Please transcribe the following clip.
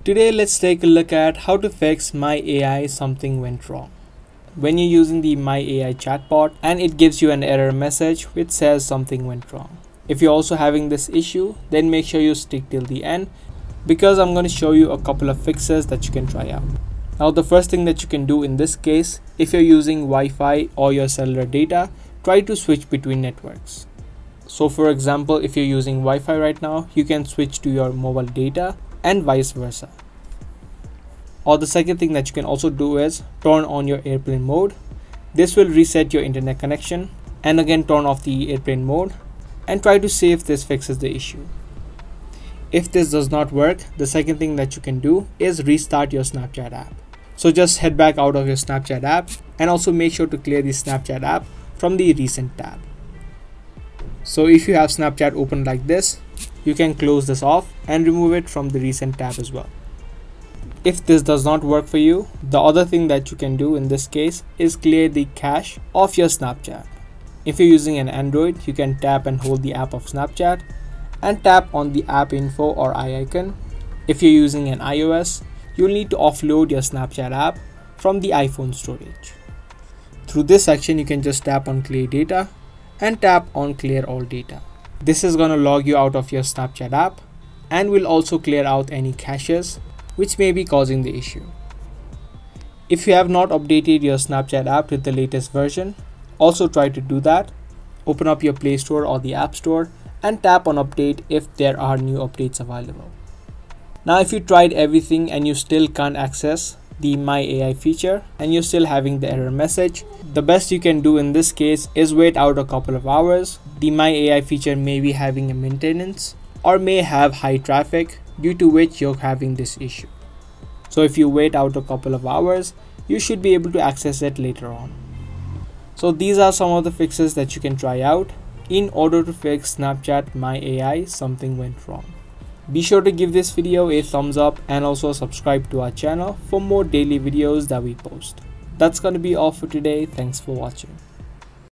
Today let's take a look at how to fix My AI something went wrong. When you're using the My AI chatbot and it gives you an error message which says something went wrong. If you're also having this issue, then make sure you stick till the end because I'm going to show you a couple of fixes that you can try out. Now the first thing that you can do in this case, if you're using Wi-Fi or your cellular data, try to switch between networks. So for example, if you're using Wi-Fi right now, you can switch to your mobile data and vice versa. Or the second thing that you can also do is turn on your airplane mode. This will reset your internet connection, and again turn off the airplane mode and try to see if this fixes the issue. If this does not work, the second thing that you can do is restart your Snapchat app. So just head back out of your Snapchat app and also make sure to clear the Snapchat app from the recent tab. So if you have Snapchat open like this, you can close this off and remove it from the recent tab as well. If this does not work for you, the other thing that you can do in this case is clear the cache of your Snapchat. If you're using an Android, you can tap and hold the app of Snapchat and tap on the app info or eye icon. If you're using an iOS, you'll need to offload your Snapchat app from the iPhone storage. Through this section, you can just tap on clear data and tap on clear all data. This is going to log you out of your Snapchat app and will also clear out any caches which may be causing the issue. If you have not updated your Snapchat app with the latest version, also try to do that. Open up your Play Store or the App Store and tap on update if there are new updates available. Now if you tried everything and you still can't access the My AI feature and you're still having the error message, the best you can do in this case is wait out a couple of hours. The My AI feature may be having a maintenance or may have high traffic, due to which you're having this issue. So if you wait out a couple of hours, you should be able to access it later on. So these are some of the fixes that you can try out in order to fix Snapchat My AI something went wrong. Be sure to give this video a thumbs up and also subscribe to our channel for more daily videos that we post. That's gonna be all for today. Thanks for watching.